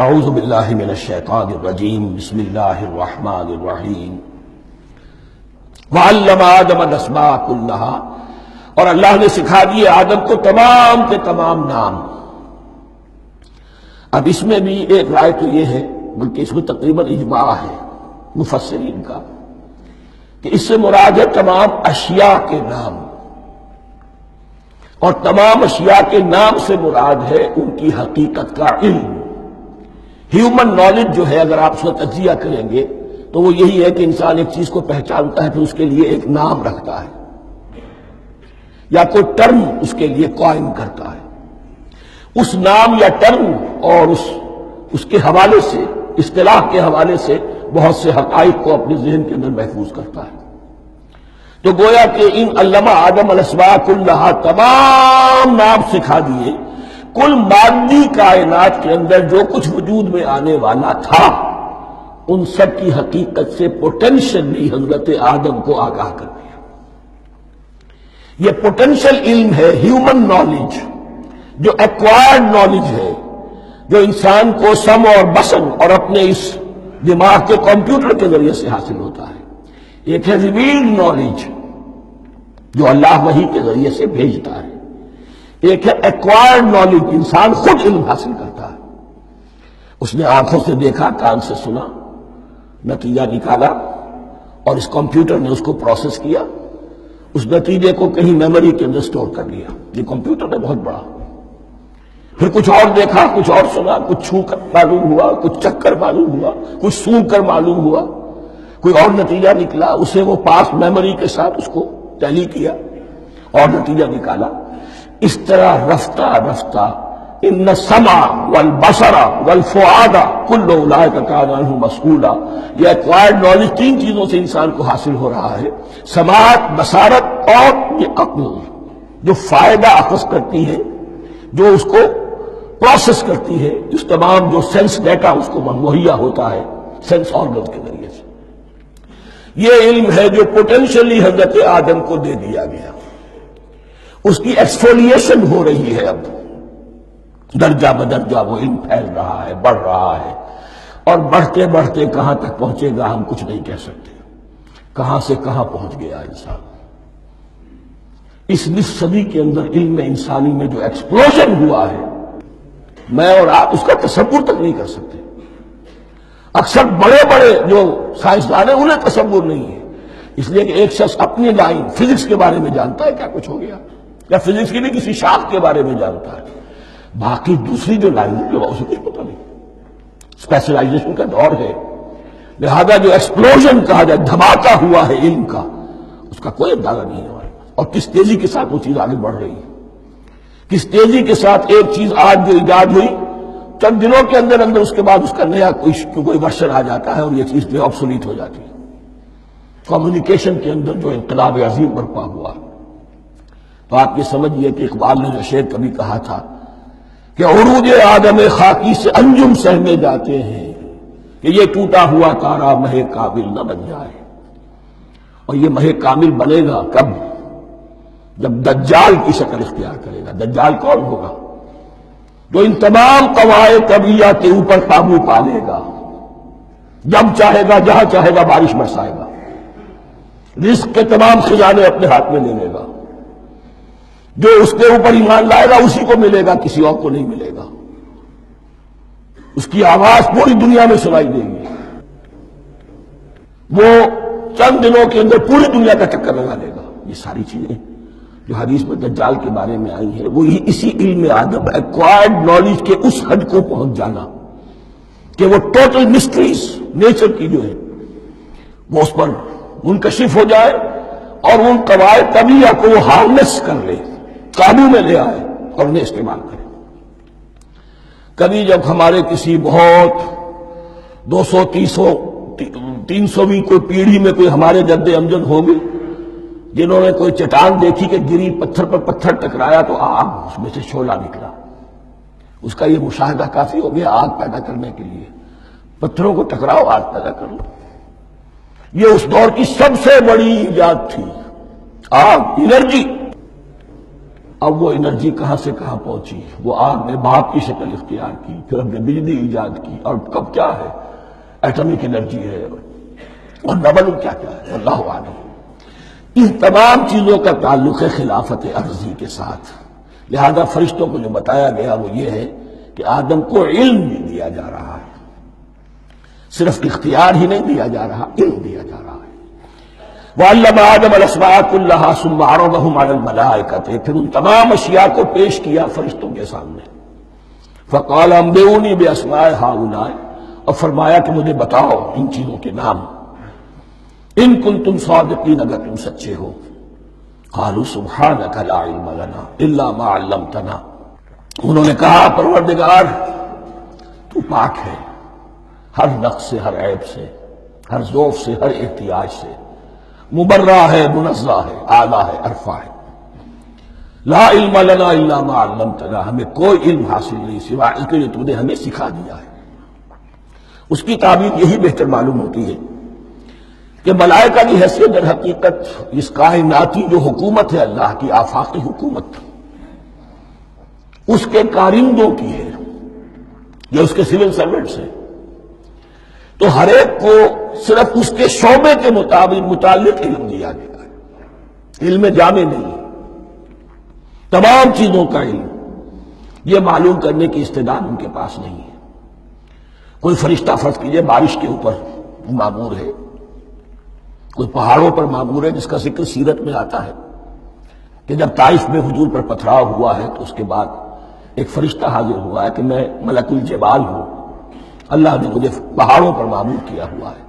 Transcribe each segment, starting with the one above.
اعوذ باللہ من الشیطان الرجیم بسم اللہ الرحمن الرحیم وعلم آدم الاسماء كلها، اور اللہ نے سکھا دیے آدم کو تمام کے تمام نام۔ اب اس میں بھی ایک رائے تو یہ ہے، بلکہ اس میں تقریباً اجماع ہے مفسرین کا، کہ اس سے مراد ہے تمام اشیاء کے نام، اور تمام اشیاء کے نام سے مراد ہے ان کی حقیقت کا علم۔ ہیومن نالج جو ہے، اگر آپ اس کا تجزیہ کریں گے تو وہ یہی ہے کہ انسان ایک چیز کو پہچانتا ہے، پھر اس کے لیے ایک نام رکھتا ہے یا کوئی ٹرم اس کے لیے قائم کرتا ہے۔ اس نام یا ٹرم اور اس کے حوالے سے، اصطلاح کے حوالے سے بہت سے حقائق کو اپنے ذہن کے اندر محفوظ کرتا ہے۔ تو گویا کہ ان علمہ آدم الاسماء کلہا، تمام نام سکھا دیے کل مادی کائنات کے اندر جو کچھ وجود میں آنے والا تھا، ان سب کی حقیقت سے پوٹینشلی حضرت آدم کو آگاہ کر دیا۔ یہ پوٹینشل علم ہے، ہیومن نالج، جو ایکوائرڈ نالج ہے، جو انسان کو سم اور بسم اور اپنے اس دماغ کے کمپیوٹر کے ذریعے سے حاصل ہوتا ہے۔ ایک ہے ریویلڈ نالج جو اللہ وحی کے ذریعے سے بھیجتا ہے، ایک ہے ایکوائرڈ نالج، انسان خود علم حاصل کرتا ہے۔ اس نے آنکھوں سے دیکھا، کان سے سنا، نتیجہ نکالا، اور اس کمپیوٹر نے اس کو پروسیس کیا، اس نتیجے کو کہیں میموری کے اندر سٹور کر لیا۔ یہ کمپیوٹر ہے بہت بڑا۔ پھر کچھ اور دیکھا، کچھ اور سنا، کچھ چھو کر معلوم ہوا، کچھ چکھ کر معلوم ہوا، کچھ سونگھ کر معلوم ہوا، کوئی اور نتیجہ نکلا، اسے وہ پاس میموری کے ساتھ اس کو ٹیلی کیا اور نتیجہ نکالا۔ اس طرح رفتہ رفتہ ان السمع والبصر والفؤاد کل اولئک کان عنہ مسئولا، یہ ایکوائرڈ نالج تین چیزوں سے انسان کو حاصل ہو رہا ہے، سماعت، بصارت اور یہ عقل، جو فائدہ اخذ کرتی ہے، جو اس کو پروسیس کرتی ہے، اس تمام جو سینس ڈیٹا اس کو مہیا ہوتا ہے سینس آرگن کے ذریعے سے۔ یہ علم ہے جو پوٹینشلی حضرت آدم کو دے دیا گیا۔ اس کی ایکسفولیشن ہو رہی ہے، اب درجہ بدرجہ وہ علم پھیل رہا ہے، بڑھ رہا ہے، اور بڑھتے بڑھتے کہاں تک پہنچے گا ہم کچھ نہیں کہہ سکتے۔ کہاں سے کہاں پہنچ گیا انسان۔ اس نصف صدی کے اندر علم انسانی میں جو ایکسپلوژن ہوا ہے، میں اور آپ اس کا تصور تک نہیں کر سکتے۔ اکثر بڑے بڑے جو سائنسدان ہیں انہیں تصور نہیں ہے، اس لیے کہ ایک شخص اپنی لائن فزکس کے بارے میں جانتا ہے کیا کچھ ہو گیا، یا فزکس کی بھی کسی شاخ کے بارے میں جانتا ہے، باقی دوسری جو لائن ہے اسے کچھ پتہ نہیں۔ اسپیشلائزیشن کا دور ہے، لہذا جو ایکسپلوژن کہا جائے، دھماکہ ہوا ہے علم کا، اس کا کوئی اندازہ نہیں ہے ہمارے پاس، اور کس تیزی کے ساتھ وہ چیز آگے بڑھ رہی ہے، کس تیزی کے ساتھ ایک چیز آج جو ایجاد ہوئی چند دنوں کے اندر اندر اس کے بعد اس کا نیا کوئی ورژن آ جاتا ہے اور یہ چیز جو آبسولیٹ ہو جاتی ہے۔ کمیونیکیشن کے اندر جو انقلاب عظیم برپا ہوا، تو آپ یہ سمجھیے کہ اقبال نے جو شعر کبھی کہا تھا کہ عروج آدم خاکی سے انجم سہمے جاتے ہیں، کہ یہ ٹوٹا ہوا تارا مہ کامل نہ بن جائے۔ اور یہ مہ کامل بنے گا کب؟ جب دجال کی شکل اختیار کرے گا۔ دجال کون ہوگا؟ جو ان تمام قواعد طبیعہ کے اوپر قابو پا لے گا، جب چاہے گا جہاں چاہے گا بارش برسائے گا، رزق کے تمام خزانے اپنے ہاتھ میں لے لے گا، جو اس کے اوپر ایمان لائے گا اسی کو ملے گا، کسی اور کو نہیں ملے گا، اس کی آواز پوری دنیا میں سنائی دے گی، وہ چند دنوں کے اندر پوری دنیا کا چکر لگا لے گا۔ یہ ساری چیزیں جو حدیث میں دجال کے بارے میں آئی ہیں، وہ اسی علم آدم، ایکوائرڈ نالج کے اس حد کو پہنچ جانا کہ وہ ٹوٹل مسٹریز نیچر کی جو ہے وہ اس پر منکشف ہو جائے، اور ان قواعد طبیعہ کو وہ ہارنس کر لے، قابو میں لے آئے اور انہیں استعمال کرے۔ کبھی جب ہمارے کسی بہت 200-300ویں کوئی پیڑھی میں کوئی ہمارے جد امجد ہوں گے جنہوں نے کوئی چٹان دیکھی کہ گری، پتھر پر پتھر ٹکرایا تو آگ اس میں سے شعلہ نکلا، اس کا یہ مشاہدہ کافی ہو گیا آگ پیدا کرنے کے لیے۔ پتھروں کو ٹکراؤ، آگ پیدا کر لو۔ یہ اس دور کی سب سے بڑی ایجاد تھی، آگ، انرجی۔ اب وہ انرجی کہاں سے کہاں پہنچی، وہ آگ نے باپ کی شکل اختیار کی، پھر ہم نے بجلی ایجاد کی، اور کب کیا ہے، ایٹمک انرجی ہے، اور ڈبل کیا کیا ہے، اللہ عالم۔ ان تمام چیزوں کا تعلق ہے خلافت ارضی کے ساتھ۔ لہذا فرشتوں کو جو بتایا گیا وہ یہ ہے کہ آدم کو علم بھی دیا جا رہا ہے، صرف اختیار ہی نہیں دیا جا رہا، علم دیا جا رہا ہے۔ وَعَلَّمَ آدَمَ الْأَسْمَاءَ كُلَّهَا ثُمَّ عَرَضَهُمْ عَلَى الْمَلَائِكَةِ، پھر ان تمام اشیاء کو پیش کیا فرشتوں کے سامنے۔ فَقَالَ أَنبِئُونِي بِأَسْمَاءِ هَؤُلَاءِ، اور فرمایا کہ مجھے بتاؤ ان چیزوں کے نام، ان کنتم صادقین، اگر تم سچے ہو۔ قالوا سبحانک لا علم لنا الا ما علمتنا، انہوں نے کہا پروردگار تو پاک ہے ہر نقص سے، ہر عیب سے، ہر ذوف سے، ہر احتیاج سے، مبرہ ہے، منزہ ہے، اعلیٰ ہے، عرفہ ہے۔ لا علم لنا الا ما علمتنا، ہمیں کوئی علم حاصل نہیں سوائے اس کے جو تم نے ہمیں سکھا دیا ہے۔ اس کی تعبیر یہی بہتر معلوم ہوتی ہے کہ ملائکہ کی حیثیت در حقیقت اس کائناتی جو حکومت ہے اللہ کی، آفاقی حکومت، اس کے کارندوں کی ہے، یا اس کے سول سرونٹس ہیں، تو ہر ایک کو صرف اس کے شعبے کے متعلق علم دیا گیا ہے، علم جامع نہیں، تمام چیزوں کا علم یہ معلوم کرنے کی استعداد ان کے پاس نہیں ہے۔ کوئی فرشتہ فرض کیجئے بارش کے اوپر مامور ہے، کوئی پہاڑوں پر مامور ہے، جس کا ذکر سیرت میں آتا ہے کہ جب طائف میں حضور پر پتھراؤ ہوا ہے تو اس کے بعد ایک فرشتہ حاضر ہوا ہے کہ میں ملک الجبال ہوں، اللہ نے مجھے پہاڑوں پر مامور کیا ہوا ہے،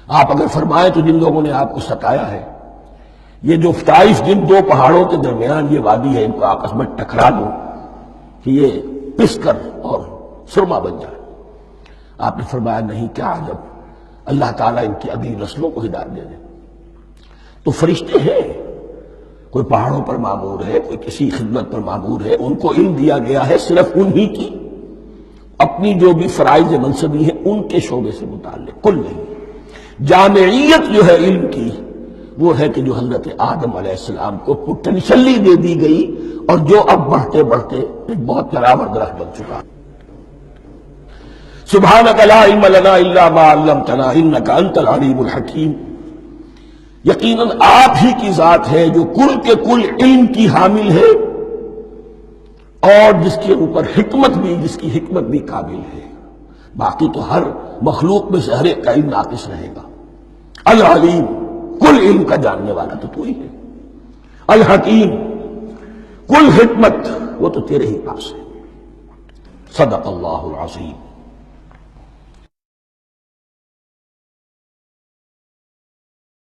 آپ اگر فرمائیں تو جن لوگوں نے آپ کو ستایا ہے، یہ جو طائف جن دو پہاڑوں کے درمیان یہ وادی ہے، ان کو آپس میں ٹکرا دو کہ یہ پس کر اور سرما بن جائے۔ آپ نے فرمایا نہیں، کیا عجب، اللہ تعالیٰ ان کی اگلی نسلوں کو ہدایت دے دے۔ تو فرشتے ہیں، کوئی پہاڑوں پر مامور ہے، کوئی کسی خدمت پر مامور ہے، ان کو علم دیا گیا ہے صرف انہی کی اپنی جو بھی فرائض منصبی ہیں ان کے شعبے سے متعلق، کل نہیں۔ جامعیت جو ہے علم کی وہ ہے کہ جو حضرت آدم علیہ السلام کو پوٹینشلی دے دی گئی، اور جو اب بڑھتے بڑھتے ایک بہت پیراور درخت بن چکا۔ سبحانک لا علم لنا الا ما علمتنا انک انت العلیم الحکیم، یقیناً آپ ہی کی ذات ہے جو کل کے کل علم کی حامل ہے، اور جس کے اوپر حکمت بھی، جس کی حکمت بھی قابل ہے، باقی تو ہر مخلوق میں سے ہر ایک کا علم ناقص رہے گا۔ العلیم، کل علم کا جاننے والا تو ہی ہے، الحکیم، کل حکمت وہ تو تیرے ہی پاس ہے۔ صدق اللہ العظیم۔